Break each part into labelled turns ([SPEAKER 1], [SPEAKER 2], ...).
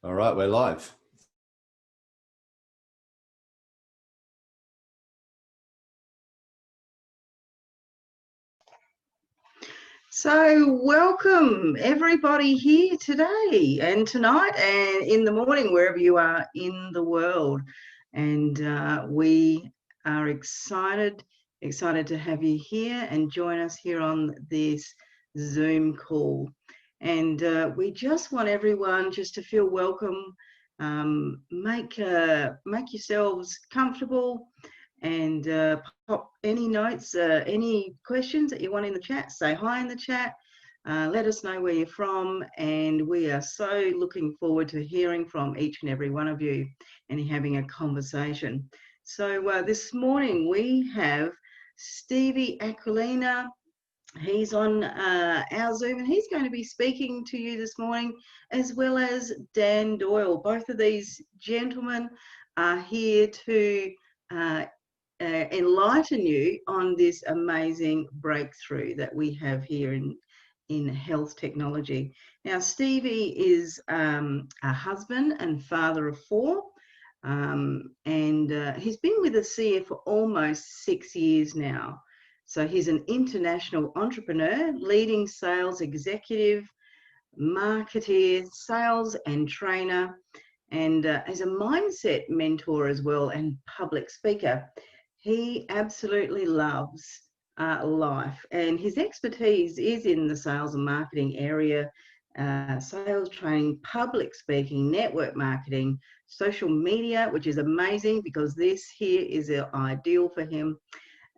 [SPEAKER 1] All right, we're live.
[SPEAKER 2] So, welcome everybody here today and tonight and in the morning, wherever you are in the world. And we are excited to have you here and join us here on this Zoom call. And we just want everyone just to feel welcome. Make yourselves comfortable and pop any notes, any questions that you want in the chat. Say hi in the chat. Let us know where you're from, and we are so looking forward to hearing from each and every one of you and having a conversation. So this morning we have Stevie Aquilina. He's on our Zoom, and he's going to be speaking to you this morning, as well as Dan Doyle. Both of these gentlemen are here to enlighten you on this amazing breakthrough that we have here in health technology. Now, Stevie is a husband and father of four, and he's been with the CF for almost 6 years now. So he's an international entrepreneur, leading sales executive, marketer, sales and trainer, and as a mindset mentor as well and public speaker. He absolutely loves life, and his expertise is in the sales and marketing area, sales training, public speaking, network marketing, social media, which is amazing because this here is ideal for him,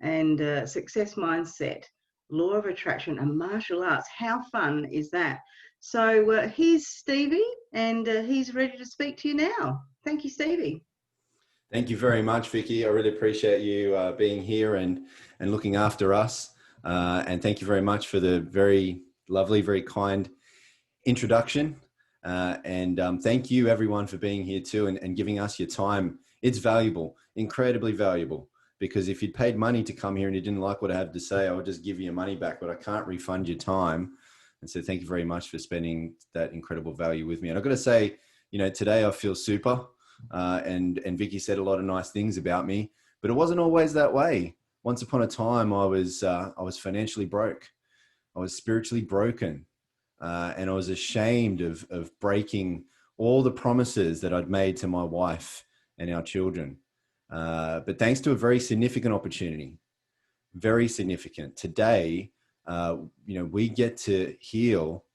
[SPEAKER 2] and success mindset, law of attraction, and martial arts. How fun is that? So here's Stevie, and he's ready to speak to you now. Thank you, Stevie.
[SPEAKER 1] Thank you very much, Vikki. I really appreciate you being here and looking after us. And thank you very much for the very lovely, very kind introduction. And thank you, everyone, for being here too and giving us your time. It's valuable, incredibly valuable, because if you'd paid money to come here and you didn't like what I have to say, I would just give you your money back, but I can't refund your time. And so thank you very much for spending that incredible value with me. And I've got to say, today I feel super. And Vikki said a lot of nice things about me, but it wasn't always that way. Once upon a time, I was financially broke. I was spiritually broken, and I was ashamed of breaking all the promises that I'd made to my wife and our children. But thanks to a very significant opportunity, very significant. Today, we get to heal.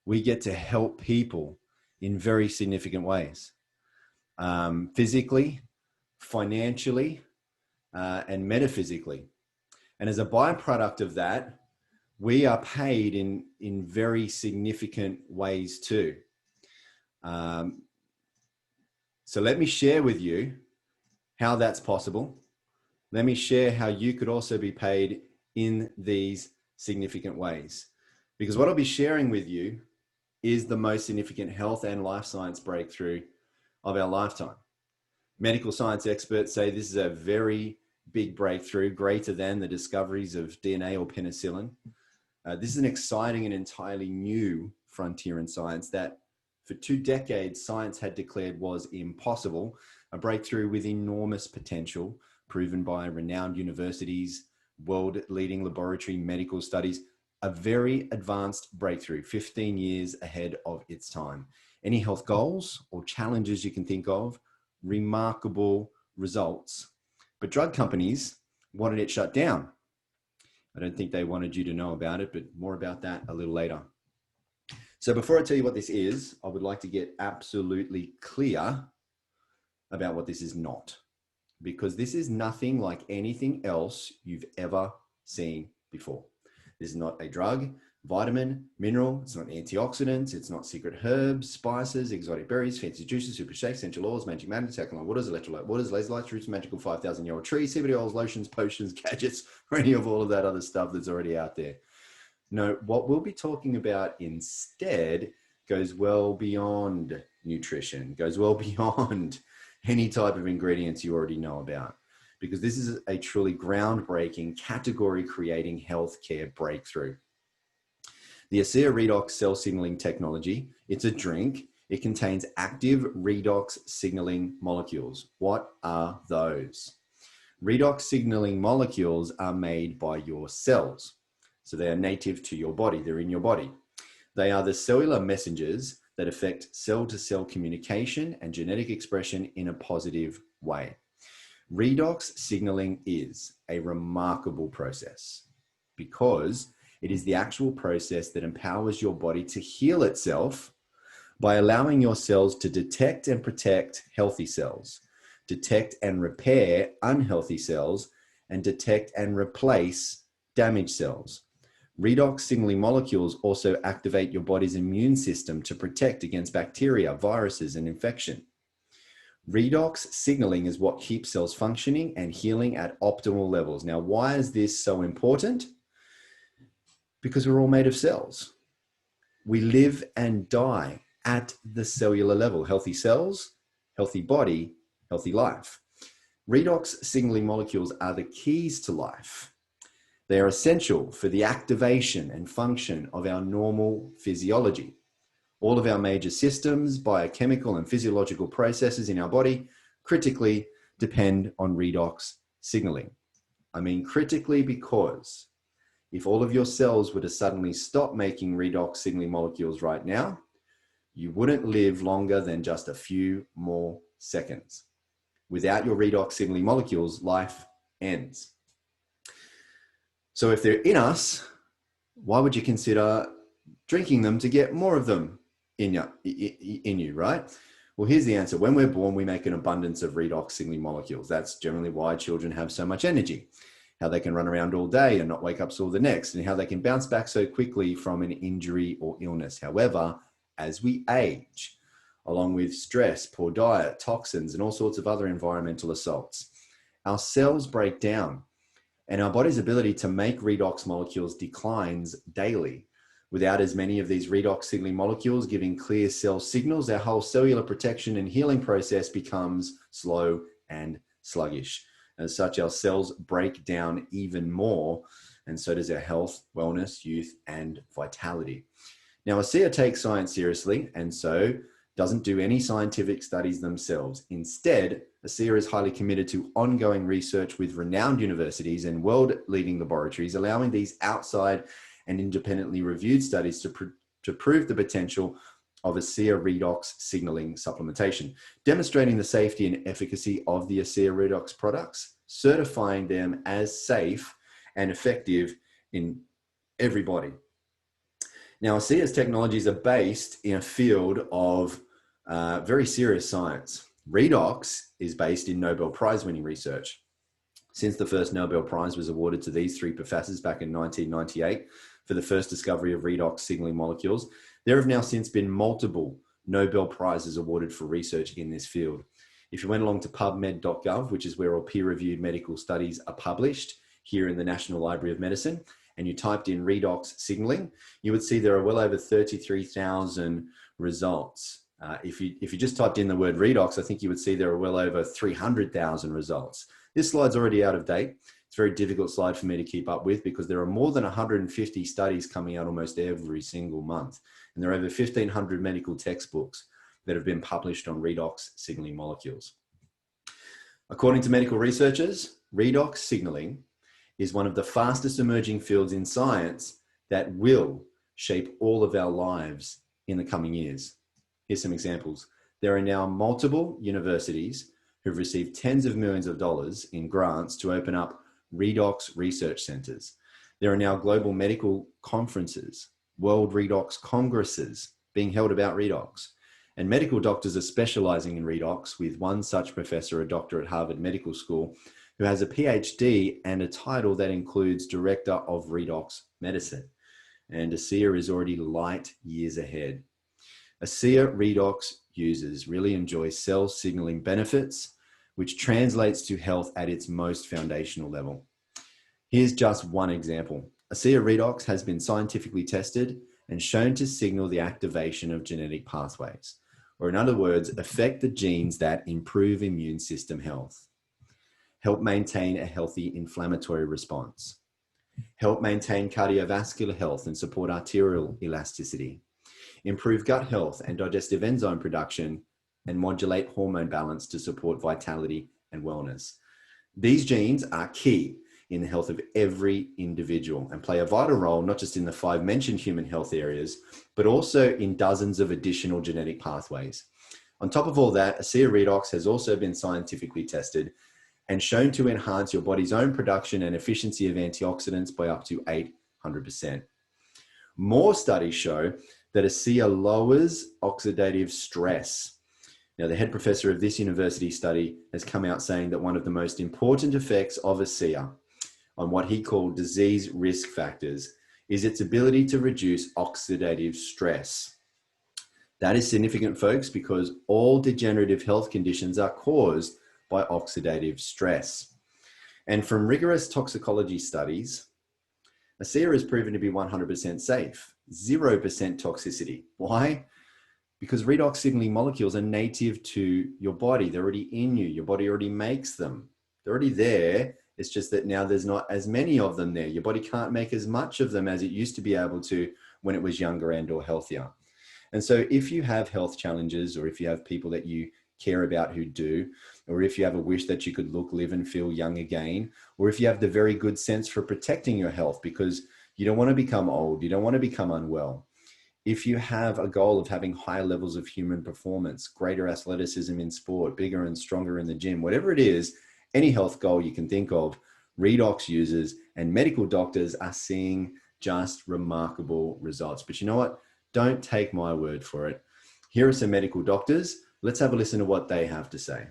[SPEAKER 1] We get to help people in very significant ways. Physically, financially, and metaphysically. And as a byproduct of that, we are paid in very significant ways too. So let me share with you how that's possible. Let me share how you could also be paid in these significant ways. Because what I'll be sharing with you is the most significant health and life science breakthrough of our lifetime. Medical science experts say this is a very big breakthrough, greater than the discoveries of DNA or penicillin. This is an exciting and entirely new frontier in science that for 2 decades, science had declared was impossible, a breakthrough with enormous potential, proven by renowned universities, world-leading laboratory medical studies, a very advanced breakthrough, 15 years ahead of its time. Any health goals or challenges you can think of, remarkable results. But drug companies wanted it shut down. I don't think they wanted you to know about it, but more about that a little later. So before I tell you what this is, I would like to get absolutely clear about what this is not, because this is nothing like anything else you've ever seen before. This is not a drug, vitamin, mineral. It's not antioxidants. It's not secret herbs, spices, exotic berries, fancy juices, super shakes, essential oils, magic magnets, alkaline waters, electrolyte waters, laser lights, roots, magical 5,000-year-old trees, CBD oils, lotions, potions, gadgets, or any of all of that other stuff that's already out there. No, what we'll be talking about instead goes well beyond nutrition, goes well beyond any type of ingredients you already know about, because this is a truly groundbreaking, category-creating healthcare breakthrough. The Redox cell signaling technology, it's a drink. It contains active redox signaling molecules. What are those? Redox signaling molecules are made by your cells. So they are native to your body. They're in your body. They are the cellular messengers that affect cell-to-cell communication and genetic expression in a positive way. Redox signaling is a remarkable process because it is the actual process that empowers your body to heal itself by allowing your cells to detect and protect healthy cells, detect and repair unhealthy cells, and detect and replace damaged cells. Redox signaling molecules also activate your body's immune system to protect against bacteria, viruses, and infection. Redox signaling is what keeps cells functioning and healing at optimal levels. Now, why is this so important? Because we're all made of cells. We live and die at the cellular level. Healthy cells, healthy body, healthy life. Redox signaling molecules are the keys to life. They are essential for the activation and function of our normal physiology. All of our major systems, biochemical and physiological processes in our body critically depend on redox signaling. I mean critically because if all of your cells were to suddenly stop making redox signaling molecules right now, you wouldn't live longer than just a few more seconds. Without your redox signaling molecules, life ends. So if they're in us, why would you consider drinking them to get more of them in you, right? Well, here's the answer. When we're born, we make an abundance of redox signaling molecules. That's generally why children have so much energy, how they can run around all day and not wake up till the next, and how they can bounce back so quickly from an injury or illness. However, as we age, along with stress, poor diet, toxins, and all sorts of other environmental assaults, our cells break down and our body's ability to make redox molecules declines daily. Without as many of these redox signaling molecules giving clear cell signals, our whole cellular protection and healing process becomes slow and sluggish. As such, our cells break down even more, and so does our health, wellness, youth, and vitality. Now, ASEA takes science seriously, and so doesn't do any scientific studies themselves. Instead, ASEA is highly committed to ongoing research with renowned universities and world-leading laboratories, allowing these outside and independently reviewed studies to prove the potential of ASEA redox signaling supplementation, demonstrating the safety and efficacy of the ASEA redox products, certifying them as safe and effective in everybody. Now, ASEA's technologies are based in a field of very serious science. Redox is based in Nobel Prize winning research. Since the first Nobel Prize was awarded to these three professors back in 1998 for the first discovery of redox signaling molecules, there have now since been multiple Nobel Prizes awarded for research in this field. If you went along to pubmed.gov, which is where all peer-reviewed medical studies are published here in the National Library of Medicine, and you typed in redox signaling, you would see there are well over 33,000 results. If you just typed in the word redox, I think you would see there are well over 300,000 results. This slide's already out of date. It's a very difficult slide for me to keep up with because there are more than 150 studies coming out almost every single month. And there are over 1,500 medical textbooks that have been published on redox signaling molecules. According to medical researchers, redox signaling is one of the fastest emerging fields in science that will shape all of our lives in the coming years. Here's some examples. There are now multiple universities who've received tens of millions of dollars in grants to open up redox research centers. There are now global medical conferences, world redox congresses being held about redox. And medical doctors are specializing in redox, with one such professor, a doctor at Harvard Medical School, who has a PhD and a title that includes Director of Redox Medicine. And ASEA is already light years ahead. ASEA redox users really enjoy cell signaling benefits, which translates to health at its most foundational level. Here's just one example. ASEA redox has been scientifically tested and shown to signal the activation of genetic pathways, or in other words, affect the genes that improve immune system health, help maintain a healthy inflammatory response, help maintain cardiovascular health and support arterial elasticity, improve gut health and digestive enzyme production, and modulate hormone balance to support vitality and wellness. These genes are key in the health of every individual and play a vital role, not just in the 5 mentioned human health areas, but also in dozens of additional genetic pathways. On top of all that, ASEA Redox has also been scientifically tested and shown to enhance your body's own production and efficiency of antioxidants by up to 800%. More studies show that ASEA lowers oxidative stress. Now, the head professor of this university study has come out saying that one of the most important effects of ASEA on what he called disease risk factors is its ability to reduce oxidative stress. That is significant, folks, because all degenerative health conditions are caused by oxidative stress. And from rigorous toxicology studies, ASEA is proven to be 100% safe, 0% toxicity. Why? Because redox signaling molecules are native to your body. They're already in you. Your body already makes them. They're already there. It's just that now there's not as many of them there. Your body can't make as much of them as it used to be able to when it was younger and or healthier. And so if you have health challenges, or if you have people that you care about who do, or if you have a wish that you could look, live and feel young again, or if you have the very good sense for protecting your health because you don't want to become old, you don't want to become unwell. If you have a goal of having higher levels of human performance, greater athleticism in sport, bigger and stronger in the gym, whatever it is, any health goal you can think of, Redox users and medical doctors are seeing just remarkable results. But you know what? Don't take my word for it. Here are some medical doctors. Let's have a listen to what they have to say.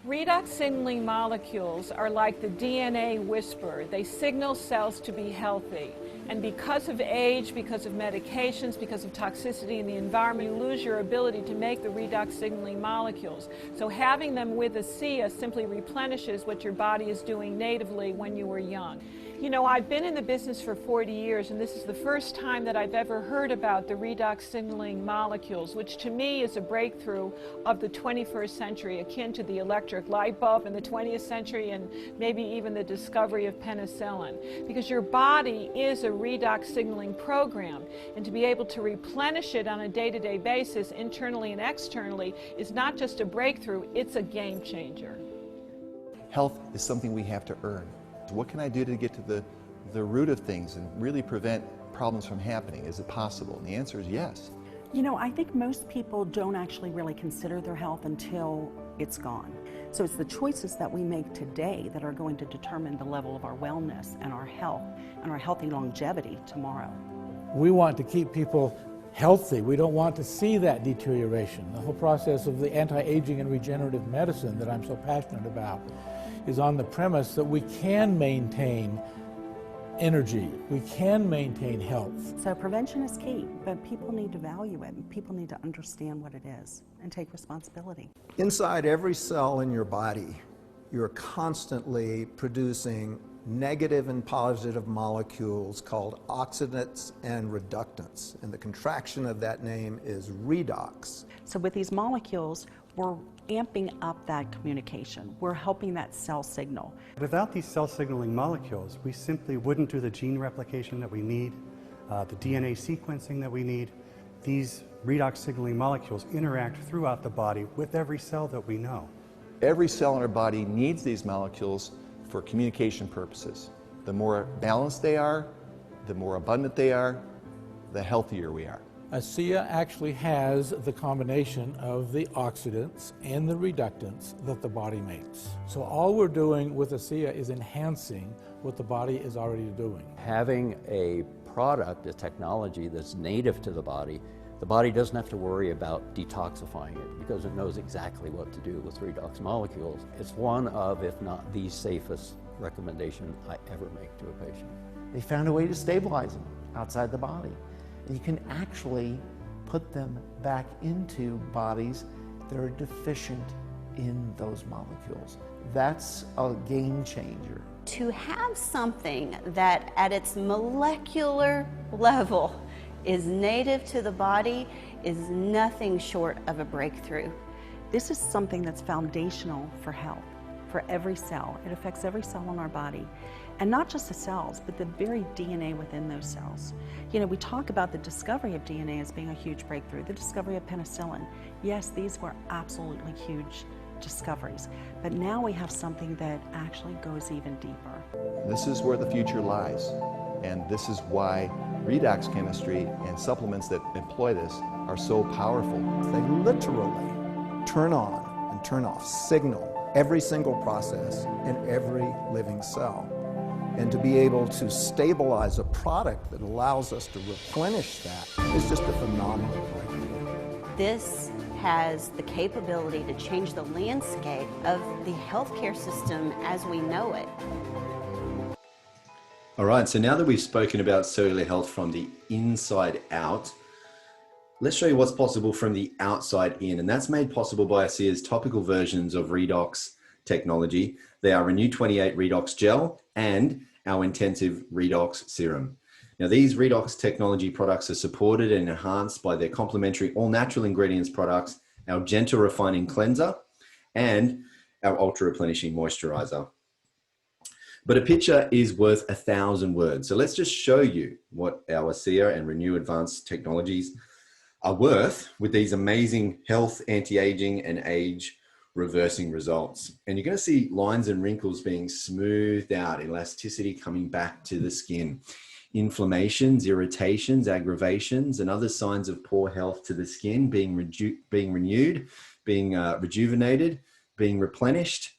[SPEAKER 3] Redox signaling molecules are like the DNA whisperer. They signal cells to be healthy. And because of age, because of medications, because of toxicity in the environment, you lose your ability to make the redox signaling molecules. So having them with ASEA simply replenishes what your body is doing natively when you were young. You know, I've been in the business for 40 years, and this is the first time that I've ever heard about the redox signaling molecules, which to me is a breakthrough of the 21st century, akin to the electric light bulb in the 20th century and maybe even the discovery of penicillin. Because your body is a redox signaling program, and to be able to replenish it on a day-to-day basis, internally and externally, is not just a breakthrough, it's a game changer.
[SPEAKER 4] Health is something we have to earn. What can I do to get to the root of things and really prevent problems from happening? Is it possible? And the answer is yes.
[SPEAKER 5] You know, I think most people don't actually really consider their health until it's gone. So it's the choices that we make today that are going to determine the level of our wellness and our health and our healthy longevity tomorrow.
[SPEAKER 6] We want to keep people healthy. We don't want to see that deterioration. The whole process of the anti-aging and regenerative medicine that I'm so passionate about is on the premise that we can maintain energy, we can maintain health.
[SPEAKER 5] So prevention is key, but people need to value it, and people need to understand what it is and take responsibility.
[SPEAKER 7] Inside every cell in your body, you're constantly producing negative and positive molecules called oxidants and reductants, and the contraction of that name is redox.
[SPEAKER 5] So with these molecules, we're amping up that communication. We're helping that cell signal.
[SPEAKER 8] Without these cell signaling molecules, we simply wouldn't do the gene replication that we need, the DNA sequencing that we need. These redox signaling molecules interact throughout the body with every cell that we know.
[SPEAKER 4] Every cell in our body needs these molecules for communication purposes. The more balanced they are, the more abundant they are, the healthier we are.
[SPEAKER 6] ASEA actually has the combination of the oxidants and the reductants that the body makes. So all we're doing with ASEA is enhancing what the body is already doing.
[SPEAKER 9] Having a product, a technology that's native to the body doesn't have to worry about detoxifying it because it knows exactly what to do with redox molecules. It's one of, if not the safest recommendation I ever make to a patient.
[SPEAKER 10] They found a way to stabilize them outside the body. And you can actually put them back into bodies that are deficient in those molecules. That's a game changer.
[SPEAKER 11] To have something that at its molecular level is native to the body is nothing short of a breakthrough.
[SPEAKER 5] This is something that's foundational for health, for every cell. It affects every cell in our body. And not just the cells, but the very DNA within those cells. You know, we talk about the discovery of DNA as being a huge breakthrough, the discovery of penicillin. Yes, these were absolutely huge discoveries, but now we have something that actually goes even deeper.
[SPEAKER 4] This is where the future lies, and this is why redox chemistry and supplements that employ this are so powerful.
[SPEAKER 7] They literally turn on and turn off, signal every single process in every living cell. And to be able to stabilize a product that allows us to replenish that is just a phenomenal breakthrough.
[SPEAKER 11] This has the capability to change the landscape of the healthcare system as we know it.
[SPEAKER 1] All right, so now that we've spoken about cellular health from the inside out, let's show you what's possible from the outside in. And that's made possible by ASEA's topical versions of Redox technology. They are Renew 28 Redox Gel and our Intensive Redox Serum. Now, these Redox technology products are supported and enhanced by their complementary all-natural ingredients products, our Gentle Refining Cleanser, and our Ultra Replenishing Moisturizer. But a picture is worth 1,000 words. So let's just show you what our ASEA and Renew Advanced Technologies are worth with these amazing health, anti-aging, and age reversing results. And you're going to see lines and wrinkles being smoothed out, elasticity coming back to the skin, inflammations, irritations, aggravations, and other signs of poor health to the skin being renewed, being rejuvenated, being replenished.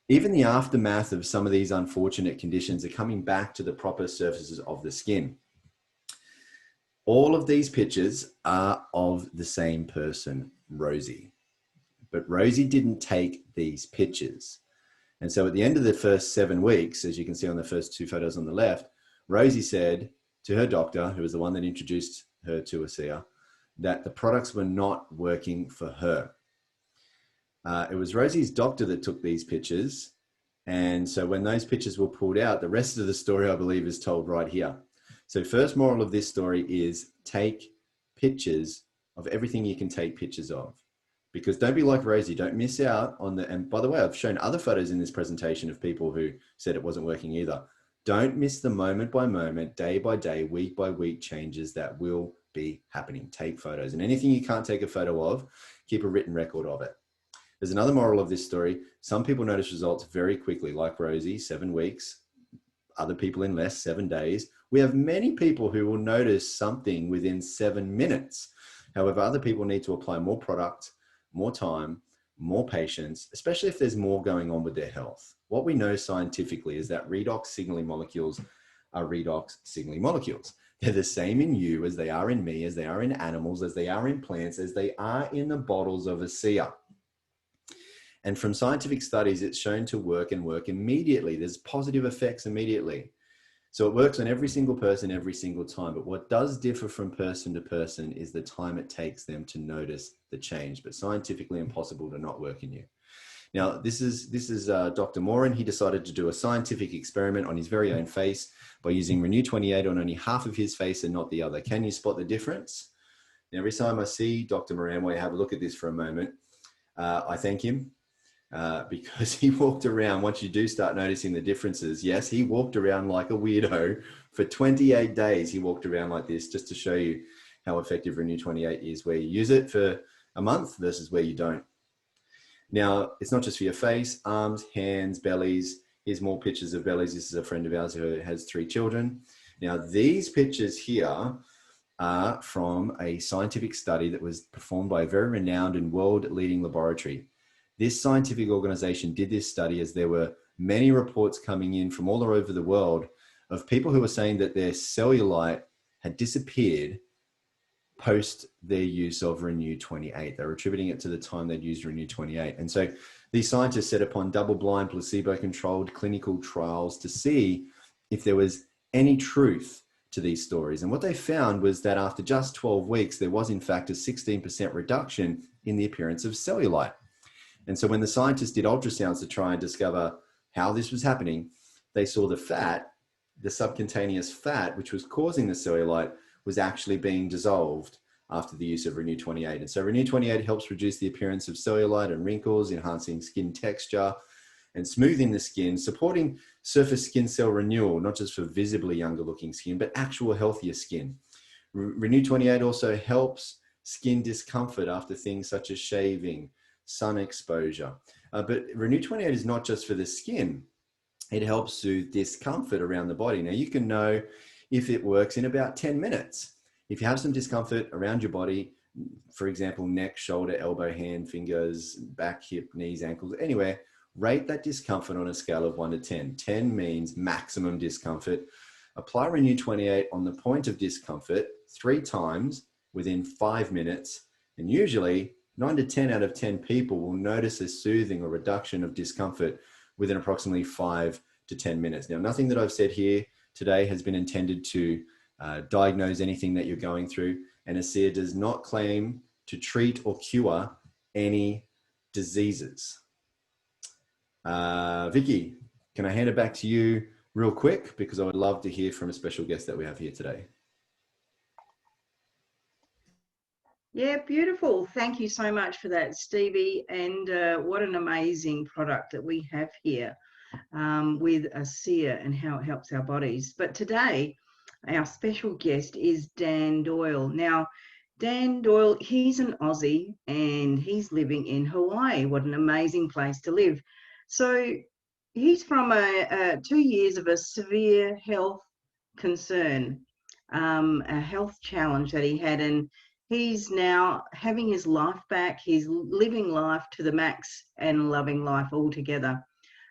[SPEAKER 1] Even the aftermath of some of these unfortunate conditions are coming back to the proper surfaces of the skin. All of these pictures are of the same person, Rosie. But Rosie didn't take these pictures. And so at the end of the first 7 weeks, as you can see on the first 2 photos on the left, Rosie said to her doctor, who was the one that introduced her to ASEA, that the products were not working for her. It was Rosie's doctor that took these pictures. And so when those pictures were pulled out, the rest of the story, I believe, is told right here. So first moral of this story is take pictures of everything you can take pictures of. Because don't be like Rosie, don't miss out on the, and by the way, I've shown other photos in this presentation of people who said it wasn't working either. Don't miss the moment by moment, day by day, week by week changes that will be happening. Take photos, and anything you can't take a photo of, keep a written record of it. There's another moral of this story. Some people notice results very quickly, like Rosie, 7 weeks, other people in less, 7 days. We have many people who will notice something within 7 minutes. However, other people need to apply more product, more time, more patience, especially if there's more going on with their health. What we know scientifically is that redox signaling molecules are redox signaling molecules. They're the same in you as they are in me, as they are in animals, as they are in plants, as they are in the bottles of ASEA. And from scientific studies, it's shown to work and work immediately. There's positive effects immediately. So it works on every single person every single time. But what does differ from person to person is the time it takes them to notice the change. But scientifically impossible to not work in you. Now, this is Dr. Moran. He decided to do a scientific experiment on his very own face by using Renew 28 on only half of his face and not the other. Can you spot the difference? Now, every time I see Dr. Moran, while you have a look at this for a moment, I thank him. Because he walked around, once you do start noticing the differences, yes, he walked around like a weirdo for 28 days. He walked around like this just to show you how effective Renew 28 is, where you use it for a month versus where you don't. Now, it's not just for your face, arms, hands, bellies. Here's more pictures of bellies. This is a friend of ours who has 3 children. Now, these pictures here are from a scientific study that was performed by a very renowned and world-leading laboratory. This scientific organization did this study as there were many reports coming in from all over the world of people who were saying that their cellulite had disappeared post their use of Renew 28. They were attributing it to the time they'd used Renew 28. And so these scientists set upon double-blind, placebo-controlled clinical trials to see if there was any truth to these stories. And what they found was that after just 12 weeks, there was in fact a 16% reduction in the appearance of cellulite. And so when the scientists did ultrasounds to try and discover how this was happening, they saw the fat, the subcutaneous fat, which was causing the cellulite, was actually being dissolved after the use of Renew 28. And so Renew 28 helps reduce the appearance of cellulite and wrinkles, enhancing skin texture and smoothing the skin, supporting surface skin cell renewal, not just for visibly younger looking skin, but actual healthier skin. Renew 28 also helps skin discomfort after things such as shaving, sun exposure. But Renew 28 is not just for the skin. It helps soothe discomfort around the body. Now, you can know if it works in about 10 minutes. If you have some discomfort around your body, for example, neck, shoulder, elbow, hand, fingers, back, hip, knees, ankles, anywhere, rate that discomfort on a scale of 1 to 10. 10 means maximum discomfort. Apply Renew 28 on the point of discomfort 3 times within 5 minutes. And usually 9 to 10 out of 10 people will notice a soothing or reduction of discomfort within approximately 5 to 10 minutes. Now, nothing that I've said here today has been intended to diagnose anything that you're going through. And ASEA does not claim to treat or cure any diseases. Vikki, can I hand it back to you real quick? Because I would love to hear from a special guest that we have here today.
[SPEAKER 2] Yeah, beautiful. Thank you so much for that, Stevie. And what an amazing product that we have here with ASEA and how it helps our bodies. But today, our special guest is Dan Doyle. Now, Dan Doyle, he's an Aussie and he's living in Hawaii. What an amazing place to live. So he's from 2 years of a severe health concern, a health challenge that he had, and he's now having his life back. He's living life to the max and loving life altogether.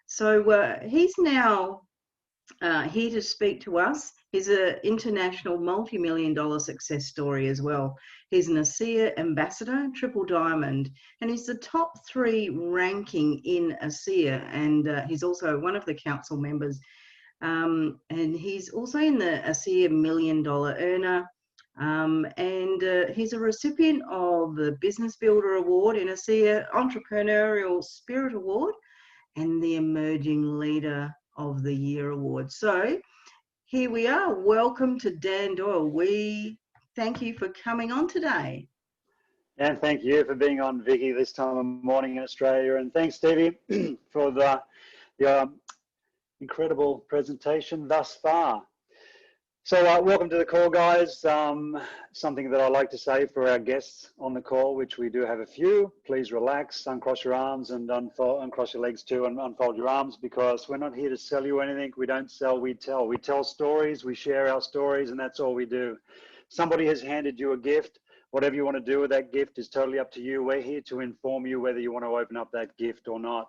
[SPEAKER 2] So he's now here to speak to us. He's an international multi-million-dollar success story as well. He's an ASEA ambassador, triple diamond, and he's the top 3 ranking in ASEA, and he's also one of the council members. And he's also in the ASEA $1 Million Earner, and he's a recipient of the Business Builder Award in ASEA, Entrepreneurial Spirit Award, and the Emerging Leader of the Year Award. So here we are. Welcome to Dan Doyle. We thank you for coming on today.
[SPEAKER 12] And thank you for being on, Vikki, this time of morning in Australia. And thanks, Stevie, for the incredible presentation thus far. So welcome to the call, guys. Something that I like to say for our guests on the call, which we do have a few, please relax, uncross your arms and uncross your legs too and unfold your arms, because we're not here to sell you anything. We don't sell, we tell. We tell stories, we share our stories, and that's all we do. Somebody has handed you a gift. Whatever you want to do with that gift is totally up to you. We're here to inform you whether you want to open up that gift or not.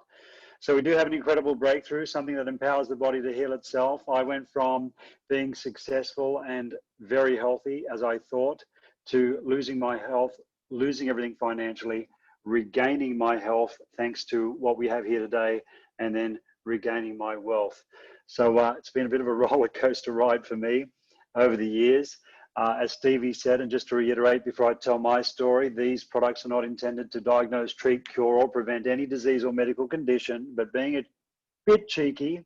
[SPEAKER 12] So we do have an incredible breakthrough, something that empowers the body to heal itself. I went from being successful and very healthy, as I thought, to losing my health, losing everything financially, regaining my health thanks to what we have here today, and then regaining my wealth. So it's been a bit of a roller coaster ride for me over the years. As Stevie said, and just to reiterate before I tell my story, these products are not intended to diagnose, treat, cure, or prevent any disease or medical condition, but being a bit cheeky,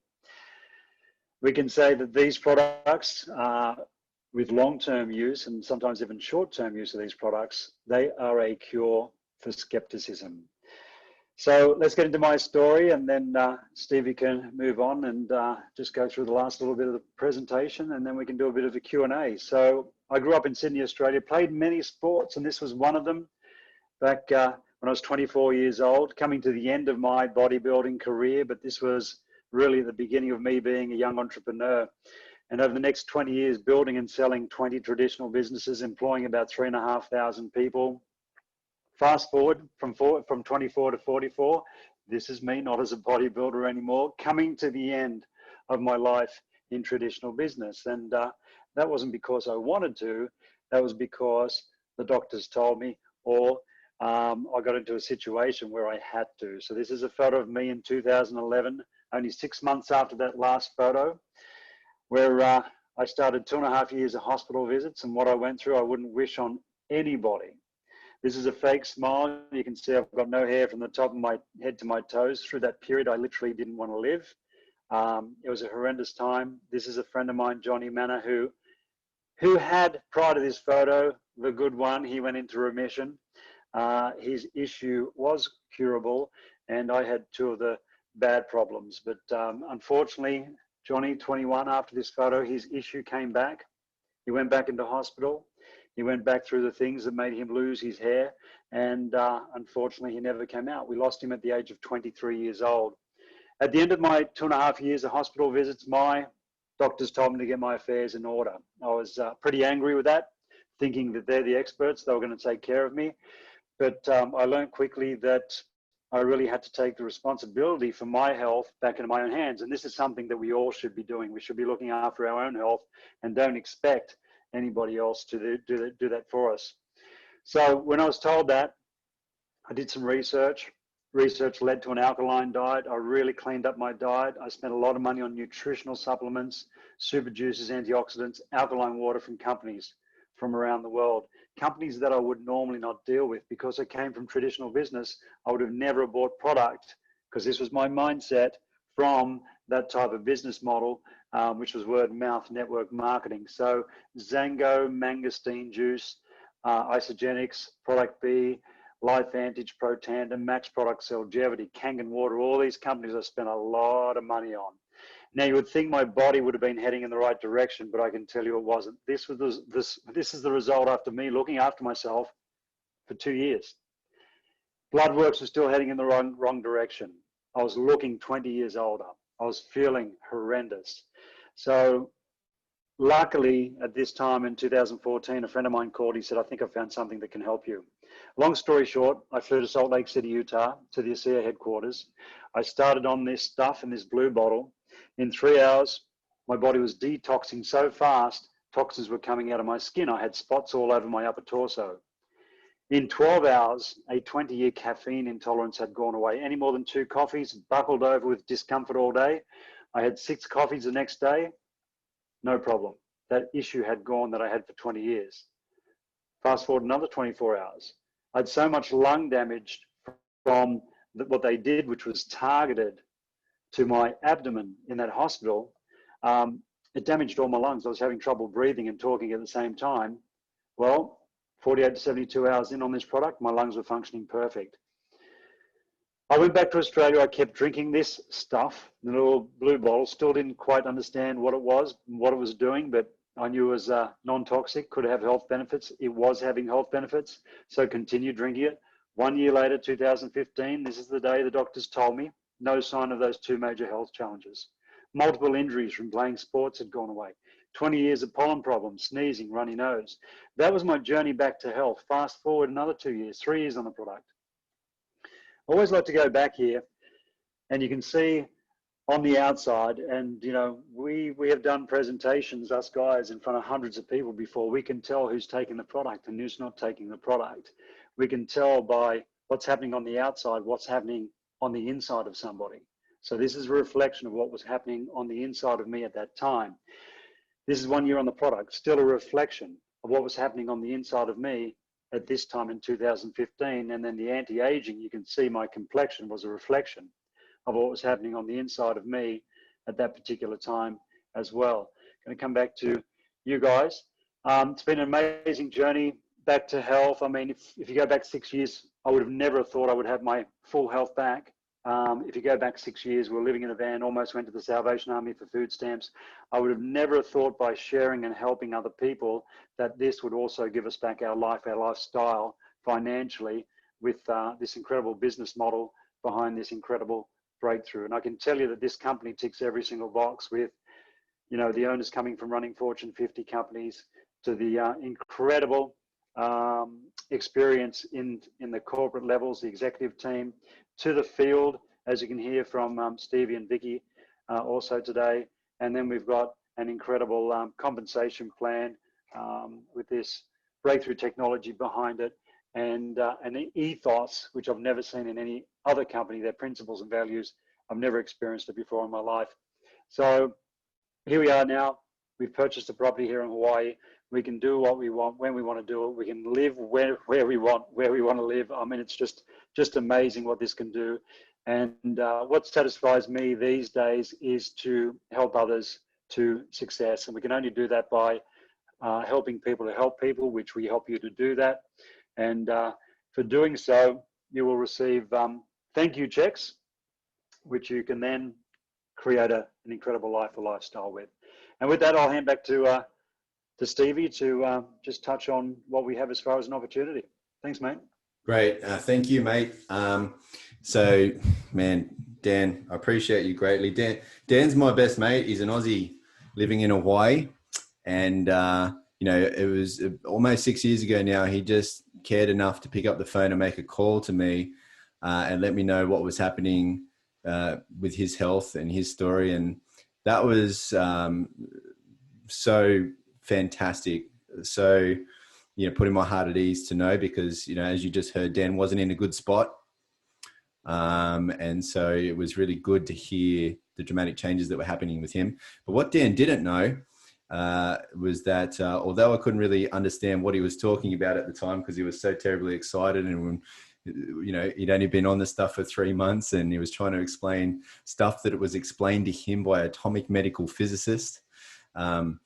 [SPEAKER 12] we can say that these products, with long-term use and sometimes even short-term use of these products, they are a cure for skepticism. So let's get into my story, and then Stevie can move on and just go through the last little bit of the presentation, and then we can do a bit of a Q&A. So I grew up in Sydney, Australia, played many sports, and this was one of them back when I was 24 years old, coming to the end of my bodybuilding career, but this was really the beginning of me being a young entrepreneur. And over the next 20 years, building and selling 20 traditional businesses, employing about 3,500 people. Fast forward from 24 to 44, this is me, not as a bodybuilder anymore, coming to the end of my life in traditional business. And that wasn't because I wanted to, that was because the doctors told me, or I got into a situation where I had to. So this is a photo of me in 2011, only 6 months after that last photo, where I started 2.5 years of hospital visits, and what I went through, I wouldn't wish on anybody. This is a fake smile. You can see I've got no hair from the top of my head to my toes. Through that period, I literally didn't want to live. It was a horrendous time. This is a friend of mine, Johnny Manor, who had, prior to this photo, the good one, he went into remission. His issue was curable, and I had 2 of the bad problems. But unfortunately, Johnny, 21, after this photo, his issue came back. He went back into hospital. He went back through the things that made him lose his hair. And unfortunately, he never came out. We lost him at the age of 23 years old. At the end of my 2.5 years of hospital visits, my doctors told me to get my affairs in order. I was pretty angry with that, thinking that they're the experts, they were going to take care of me. But I learned quickly that I really had to take the responsibility for my health back into my own hands. And this is something that we all should be doing. We should be looking after our own health and don't expect anybody else to do that for us. So when I was told that, I did some research. Research led to an alkaline diet. I really cleaned up my diet. I spent a lot of money on nutritional supplements, super juices, antioxidants, alkaline water from companies from around the world. Companies that I would normally not deal with because I came from traditional business. I would have never bought product because this was my mindset from that type of business model, which was word of mouth network marketing. So Zango, mangosteen juice, Isogenics, Product B, Life Vantage, Pro Tandem, Max Products, Longevity, Kangen Water, all these companies I spent a lot of money on. Now you would think my body would have been heading in the right direction, but I can tell you it wasn't. This is the result after me looking after myself for 2 years. Blood works were still heading in the wrong direction. I was looking 20 years older. I was feeling horrendous. So luckily at this time in 2014, a friend of mine called. He said, I think I found something that can help you. Long story short, I flew to Salt Lake City, Utah, to the ASEA headquarters. I started on this stuff in this blue bottle. In 3 hours, my body was detoxing so fast, toxins were coming out of my skin. I had spots all over my upper torso. In 12 hours, a 20-year caffeine intolerance had gone away. Any more than 2 coffees, buckled over with discomfort all day. I had 6 coffees the next day, no problem. That issue had gone that I had for 20 years. Fast forward another 24 hours. I had so much lung damage from what they did, which was targeted to my abdomen in that hospital. It damaged all my lungs. I was having trouble breathing and talking at the same time. Well, 48 to 72 hours in on this product, my lungs were functioning perfect. I went back to Australia. I kept drinking this stuff, the little blue bottle. Still didn't quite understand what it was, what it was doing, but I knew it was non-toxic, could have health benefits. It was having health benefits, so continued drinking it. 1 year later, 2015, this is the day the doctors told me, no sign of those 2 major health challenges. Multiple injuries from playing sports had gone away. 20 years of pollen problems, sneezing, runny nose. That was my journey back to health. Fast forward another 2 years, 3 years on the product. I always like to go back here, and you can see on the outside, and you know, we have done presentations, us guys, in front of hundreds of people before. We can tell who's taking the product and who's not taking the product. We can tell by what's happening on the outside, what's happening on the inside of somebody. So this is a reflection of what was happening on the inside of me at that time. This is 1 year on the product, still a reflection of what was happening on the inside of me at this time in 2015. And then the anti-aging, you can see my complexion was a reflection of what was happening on the inside of me at that particular time as well. Going to come back to you guys. It's been an amazing journey back to health. I mean, if you go back 6 years, I would have never thought I would have my full health back. If you go back 6 years, we're living in a van, almost went to the Salvation Army for food stamps. I would have never thought by sharing and helping other people that this would also give us back our life, our lifestyle financially with this incredible business model behind this incredible breakthrough. And I can tell you that this company ticks every single box with, you know, the owners coming from running Fortune 50 companies to the incredible experience in the corporate levels, the executive team, to the field, as you can hear from Stevie and Vikki also today. And then we've got an incredible compensation plan with this breakthrough technology behind it, and an ethos, which I've never seen in any other company, their principles and values. I've never experienced it before in my life. So here we are now. We've purchased a property here in Hawaii. We can do what we want, when we want to do it. We can live where we want to live. I mean, it's just amazing what this can do. And what satisfies me these days is to help others to success. And we can only do that by helping people to help people, which we help you to do that. And for doing so, you will receive thank you checks which you can then create an incredible life or lifestyle with. And with that, I'll hand back to Stevie to just touch on what we have as far as an opportunity. Thanks, mate.
[SPEAKER 1] Great. Thank you, mate. So, man, Dan, I appreciate you greatly. Dan's my best mate. He's an Aussie living in Hawaii. And, it was almost 6 years ago now. He just cared enough to pick up the phone and make a call to me and let me know what was happening with his health and his story. And that was so fantastic. So, putting my heart at ease to know, because, as you just heard, Dan wasn't in a good spot. And so it was really good to hear the dramatic changes that were happening with him. But what Dan didn't know was that although I couldn't really understand what he was talking about at the time, because he was so terribly excited, and when, he'd only been on the stuff for 3 months, and he was trying to explain stuff that it was explained to him by atomic medical physicist. So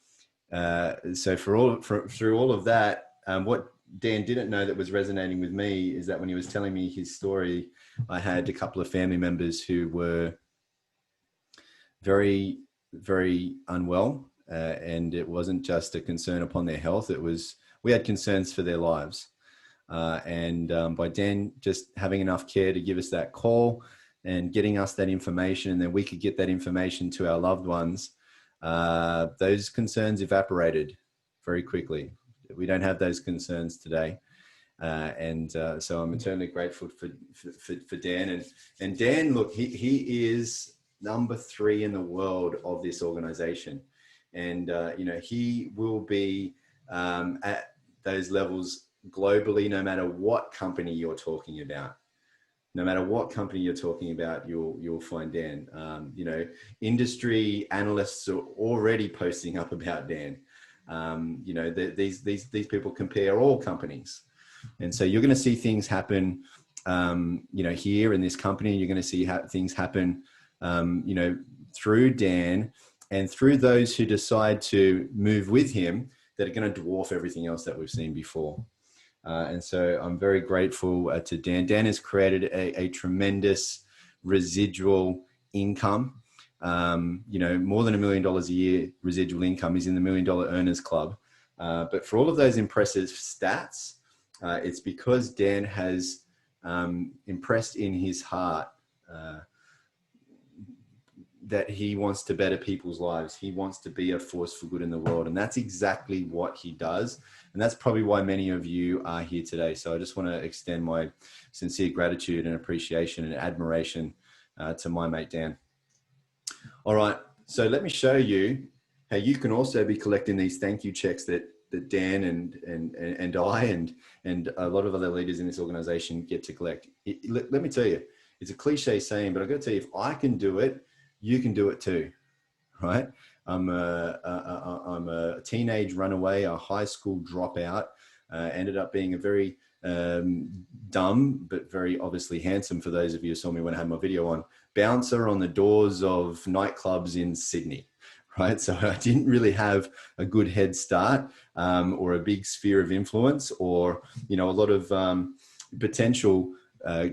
[SPEAKER 1] through all of that, what Dan didn't know that was resonating with me is that when he was telling me his story, I had a couple of family members who were very, very unwell. And it wasn't just a concern upon their health. We had concerns for their lives. And by Dan just having enough care to give us that call and getting us that information, and then we could get that information to our loved ones, those concerns evaporated very quickly. We don't have those concerns today. So I'm eternally grateful for Dan. And Dan, look, he is number 3 in the world of this organization. And, he will be at those levels globally, no matter what company you're talking about. No matter what company you're talking about, you'll find Dan. Industry analysts are already posting up about Dan. These people compare all companies. And so you're going to see things happen, here in this company. You're going to see things happen, through Dan and through those who decide to move with him, that are going to dwarf everything else that we've seen before. And so I'm very grateful to Dan. Dan has created a tremendous residual income. More than $1 million a year residual income. Is in the $1 Million Earners Club. But for all of those impressive stats, it's because Dan has impressed in his heart that he wants to better people's lives. He wants to be a force for good in the world. And that's exactly what he does. And that's probably why many of you are here today. So I just want to extend my sincere gratitude and appreciation and admiration to my mate, Dan. All right. So let me show you how you can also be collecting these thank you checks that Dan and I and a lot of other leaders in this organization get to collect. Let me tell you, it's a cliche saying, but I've got to tell you, if I can do it, you can do it too, right? I'm a teenage runaway, a high school dropout, ended up being a very dumb, but very obviously handsome, for those of you who saw me when I had my video on, bouncer on the doors of nightclubs in Sydney, right? So I didn't really have a good head start or a big sphere of influence or, a lot of potential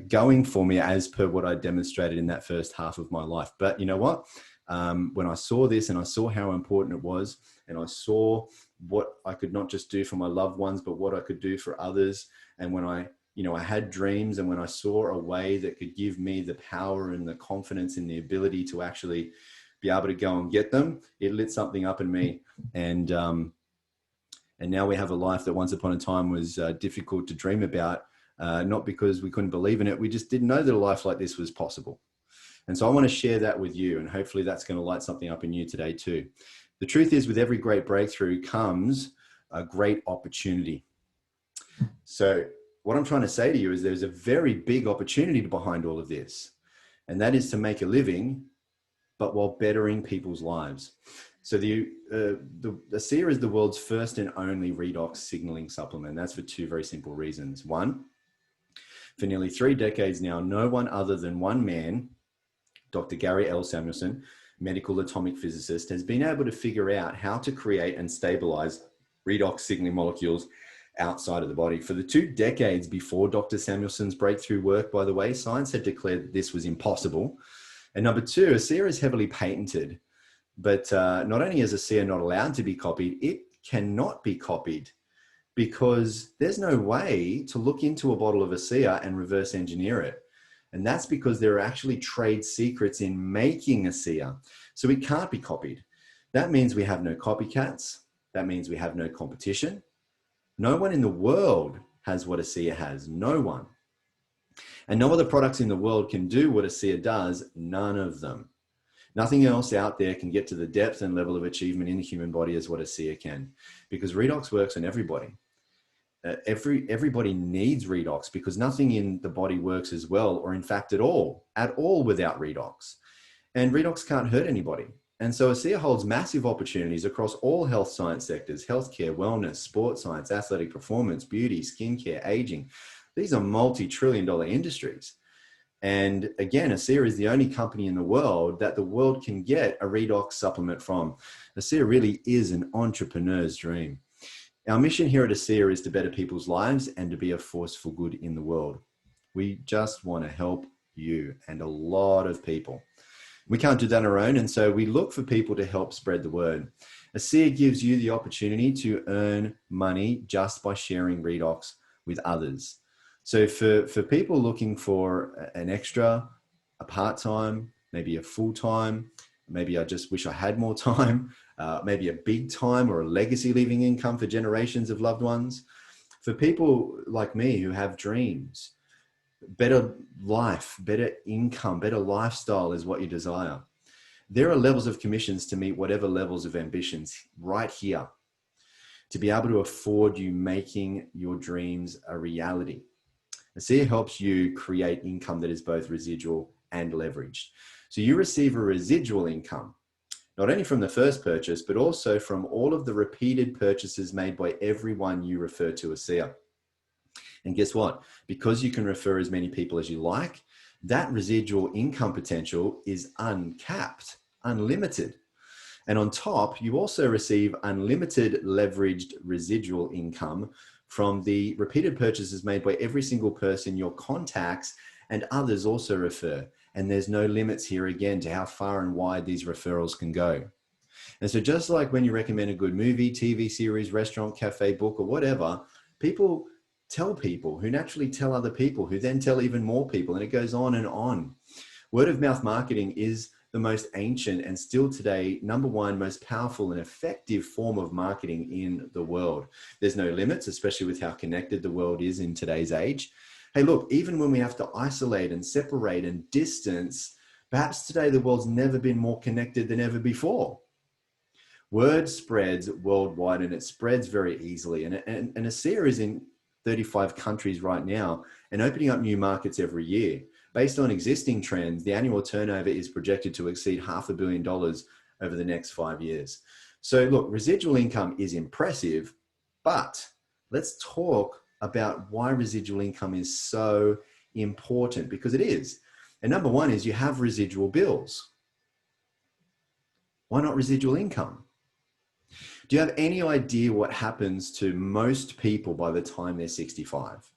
[SPEAKER 1] going for me as per what I demonstrated in that first half of my life. But you know what? When I saw this and I saw how important it was, and I saw what I could not just do for my loved ones, but what I could do for others. And when I had dreams, and when I saw a way that could give me the power and the confidence and the ability to actually be able to go and get them, it lit something up in me. And now we have a life that once upon a time was difficult to dream about. Not because we couldn't believe in it. We just didn't know that a life like this was possible. And so I want to share that with you, and hopefully that's going to light something up in you today too. The truth is, with every great breakthrough comes a great opportunity. So what I'm trying to say to you is there's a very big opportunity behind all of this. And that is to make a living, but while bettering people's lives. So the ASEA is the world's first and only redox signaling supplement. That's for 2 very simple reasons. One, for nearly 3 decades now, no one other than one man, Dr. Gary L. Samuelson, medical atomic physicist, has been able to figure out how to create and stabilize redox signaling molecules outside of the body. For the 2 decades before Dr. Samuelson's breakthrough work, by the way, science had declared that this was impossible. And number two, ASEA is heavily patented, but not only is ASEA not allowed to be copied, it cannot be copied because there's no way to look into a bottle of ASEA and reverse engineer it. And that's because there are actually trade secrets in making ASEA. So it can't be copied. That means we have no copycats. That means we have no competition. No one in the world has what ASEA has, no one. And no other products in the world can do what ASEA does, none of them. Nothing else out there can get to the depth and level of achievement in the human body as what ASEA can, because Redox works on everybody. Everybody needs Redox because nothing in the body works as well, or in fact at all without Redox. And Redox can't hurt anybody. And so ASEA holds massive opportunities across all health science sectors: healthcare, wellness, sports science, athletic performance, beauty, skincare, aging. These are multi-trillion-dollar industries. And again, ASEA is the only company in the world that the world can get a Redox supplement from. ASEA really is an entrepreneur's dream. Our mission here at ASEA is to better people's lives and to be a force for good in the world. We just want to help you and a lot of people. We can't do that on our own, and so we look for people to help spread the word. ASEA gives you the opportunity to earn money just by sharing Redox with others. So for people looking for an extra, a part-time, maybe a full-time, maybe I just wish I had more time, maybe a big time or a legacy leaving income for generations of loved ones. For people like me who have dreams, better life, better income, better lifestyle is what you desire. There are levels of commissions to meet whatever levels of ambitions right here to be able to afford you making your dreams a reality. ASEA helps you create income that is both residual and leveraged. So you receive a residual income, not only from the first purchase, but also from all of the repeated purchases made by everyone you refer to ASEA. And guess what? Because you can refer as many people as you like, that residual income potential is uncapped, unlimited. And on top, you also receive unlimited leveraged residual income from the repeated purchases made by every single person your contacts and others also refer. And there's no limits here again to how far and wide these referrals can go. And so just like when you recommend a good movie, TV series, restaurant, cafe, book, or whatever, people tell people who naturally tell other people who then tell even more people, and it goes on and on. Word of mouth marketing is the most ancient and still today #1 most powerful and effective form of marketing in the world. There's no limits, especially with how connected the world is in today's age. Hey, look, even when we have to isolate and separate and distance, perhaps today the world's never been more connected than ever before. Word spreads worldwide and it spreads very easily. And ASEA is in 35 countries right now and opening up new markets every year. Based on existing trends, the annual turnover is projected to exceed $500 million over the next 5 years. So look, residual income is impressive, but let's talk about why residual income is so important, because it is. And #1 is you have residual bills. Why not residual income? Do you have any idea what happens to most people by the time they're 65?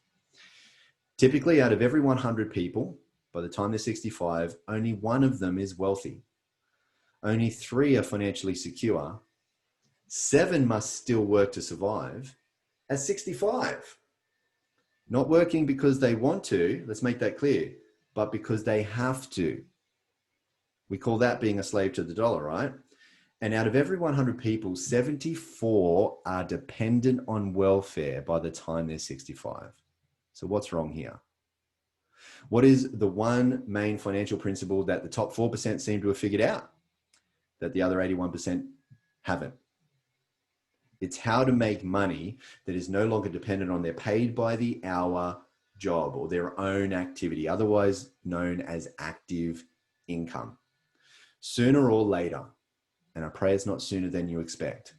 [SPEAKER 1] Typically, out of every 100 people, by the time they're 65, only one of them is wealthy. Only 3 are financially secure. 7 must still work to survive at 65. Not working because they want to, let's make that clear, but because they have to. We call that being a slave to the dollar, right? And out of every 100 people, 74 are dependent on welfare by the time they're 65. So what's wrong here? What is the one main financial principle that the top 4% seem to have figured out that the other 81% haven't? It's how to make money that is no longer dependent on their paid by the hour job or their own activity, otherwise known as active income. Sooner or later, and I pray it's not sooner than you expect,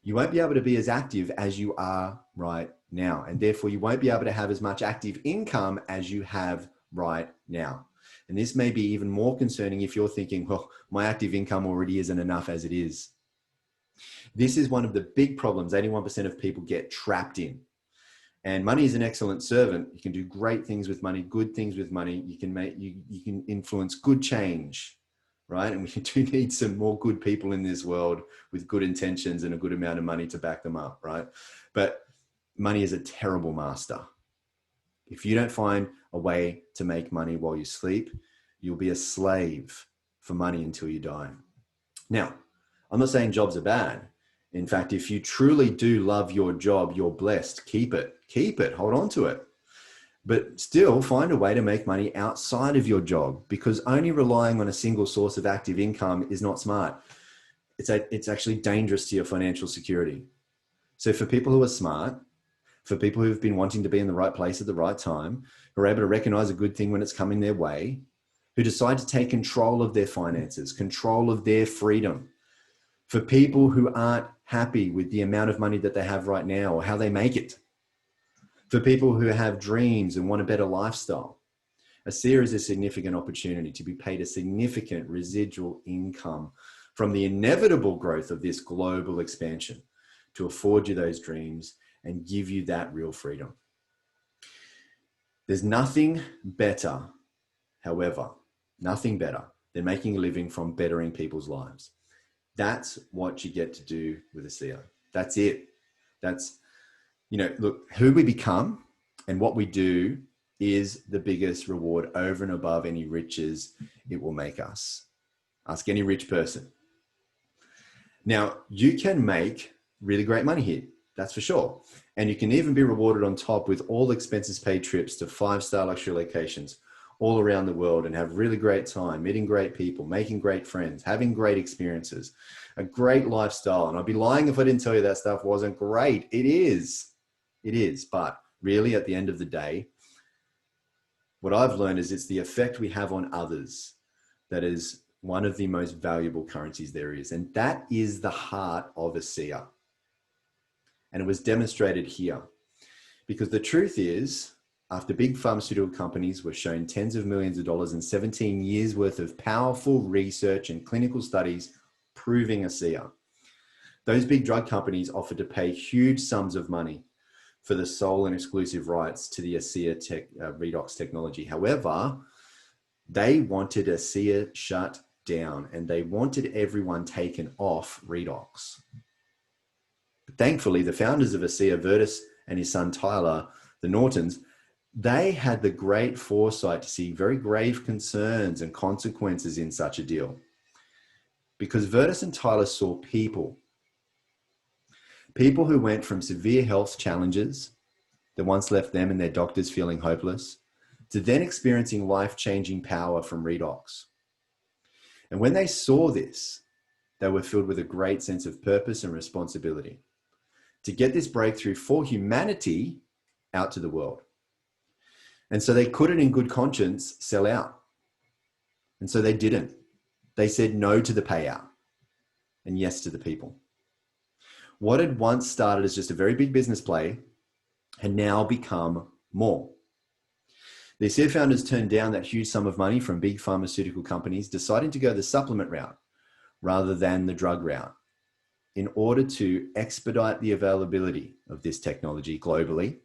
[SPEAKER 1] you won't be able to be as active as you are right now. And therefore you won't be able to have as much active income as you have right now. And this may be even more concerning if you're thinking, well, my active income already isn't enough as it is. This is one of the big problems 81% of people get trapped in. And money is an excellent servant. You can do great things with money, good things with money. You can influence good change, right? And we do need some more good people in this world with good intentions and a good amount of money to back them up, right? But money is a terrible master. If you don't find a way to make money while you sleep, you'll be a slave for money until you die. Now, I'm not saying jobs are bad. In fact, if you truly do love your job, you're blessed. Keep it, hold on to it. But still find a way to make money outside of your job, because only relying on a single source of active income is not smart. It's actually dangerous to your financial security. So for people who are smart, for people who've been wanting to be in the right place at the right time, who are able to recognize a good thing when it's coming their way, who decide to take control of their finances, control of their freedom. For people who aren't happy with the amount of money that they have right now or how they make it. For people who have dreams and want a better lifestyle. ASEA is a significant opportunity to be paid a significant residual income from the inevitable growth of this global expansion to afford you those dreams and give you that real freedom. There's nothing better, however, nothing better than making a living from bettering people's lives. That's what you get to do with ASEA. That's it. That's, look, who we become and what we do is the biggest reward over and above any riches it will make us. Ask any rich person. Now, you can make really great money here. That's for sure. And you can even be rewarded on top with all expenses paid trips to 5-star luxury locations all around the world and have really great time, meeting great people, making great friends, having great experiences, a great lifestyle. And I'd be lying if I didn't tell you that stuff wasn't great. It is. But really, at the end of the day, what I've learned is it's the effect we have on others that is one of the most valuable currencies there is. And that is the heart of ASEA. And it was demonstrated here. Because the truth is, after big pharmaceutical companies were shown tens of millions of dollars and 17 years worth of powerful research and clinical studies proving ASEA, those big drug companies offered to pay huge sums of money for the sole and exclusive rights to the ASEA Redox technology. However, they wanted ASEA shut down and they wanted everyone taken off Redox. But thankfully, the founders of ASEA, Virtus and his son Tyler, the Nortons, they had the great foresight to see very grave concerns and consequences in such a deal. Because Virtus and Tyler saw people who went from severe health challenges that once left them and their doctors feeling hopeless, to then experiencing life-changing power from Redox. And when they saw this, they were filled with a great sense of purpose and responsibility to get this breakthrough for humanity out to the world. And so they couldn't in good conscience sell out. And so they didn't. They said no to the payout and yes to the people. What had once started as just a very big business play had now become more. The ASEA founders turned down that huge sum of money from big pharmaceutical companies, deciding to go the supplement route rather than the drug route in order to expedite the availability of this technology globally,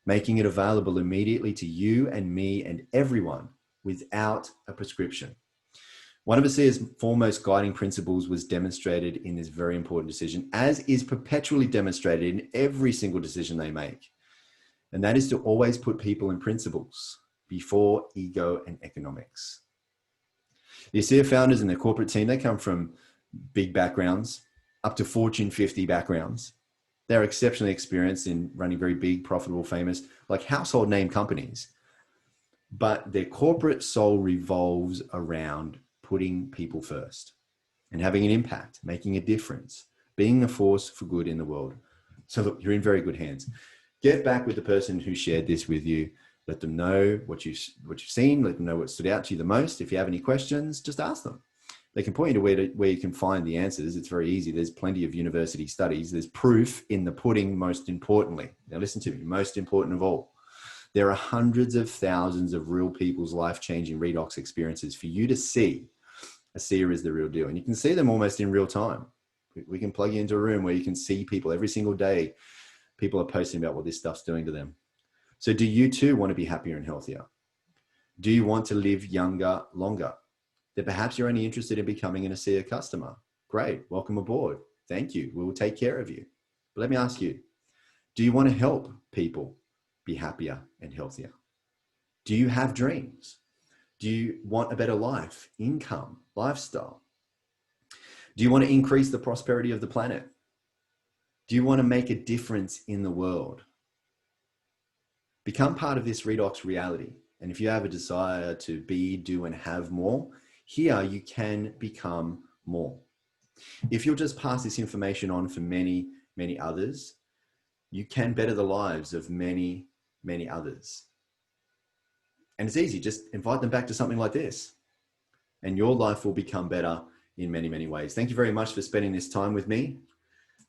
[SPEAKER 1] making it available immediately to you and me and everyone without a prescription. One of ASEA's foremost guiding principles was demonstrated in this very important decision, as is perpetually demonstrated in every single decision they make. And that is to always put people and principles before ego and economics. The ASEA founders and their corporate team, they come from big backgrounds, up to Fortune 50 backgrounds. They're exceptionally experienced in running very big, profitable, famous, like household name companies. But their corporate soul revolves around putting people first and having an impact, making a difference, being a force for good in the world. So look, you're in very good hands. Get back with the person who shared this with you. Let them know what you've seen. Let them know what stood out to you the most. If you have any questions, just ask them. They can point you to where you can find the answers. It's very easy. There's plenty of university studies. There's proof in the pudding, most importantly. Now listen to me, most important of all. There are hundreds of thousands of real people's life-changing Redox experiences for you to see. ASEA is the real deal. And you can see them almost in real time. We can plug you into a room where you can see people every single day People are posting about what this stuff's doing to them. So do you too want to be happier and healthier? Do you want to live younger, longer? Then perhaps you're only interested in becoming an ASEA customer. Great, welcome aboard. Thank you, we will take care of you. But let me ask you, do you want to help people be happier and healthier? Do you have dreams? Do you want a better life, income, lifestyle? Do you want to increase the prosperity of the planet? Do you want to make a difference in the world? Become part of this Redox reality. And if you have a desire to be, do, and have more, here you can become more. If you'll just pass this information on for many, many others, you can better the lives of many, many others. And it's easy, just invite them back to something like this, and your life will become better in many, many ways. Thank you very much for spending this time with me.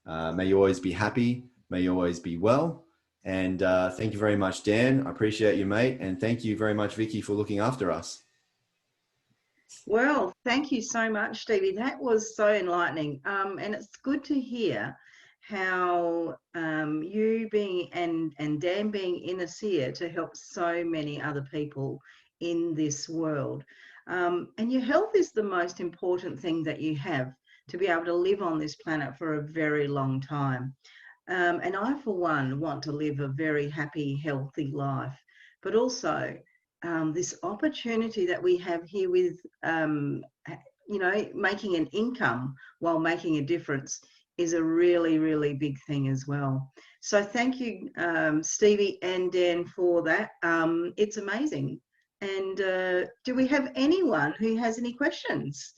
[SPEAKER 1] May you always be happy. May you always be well. And thank you very much, Dan. I appreciate you, mate. And thank you very much, Vikki, for looking after us.
[SPEAKER 2] Well, thank you so much, Stevie. That was so enlightening. And it's good to hear how you being and Dan being in ASEA to help so many other people in this world. And your health is the most important thing that you have to be able to live on this planet for a very long time. And I, for one, want to live a very happy, healthy life, but also this opportunity that we have here with, you know, making an income while making a difference is a really, really big thing as well. So thank you, Stevie and Dan, for that. It's amazing. And do we have anyone who has any questions?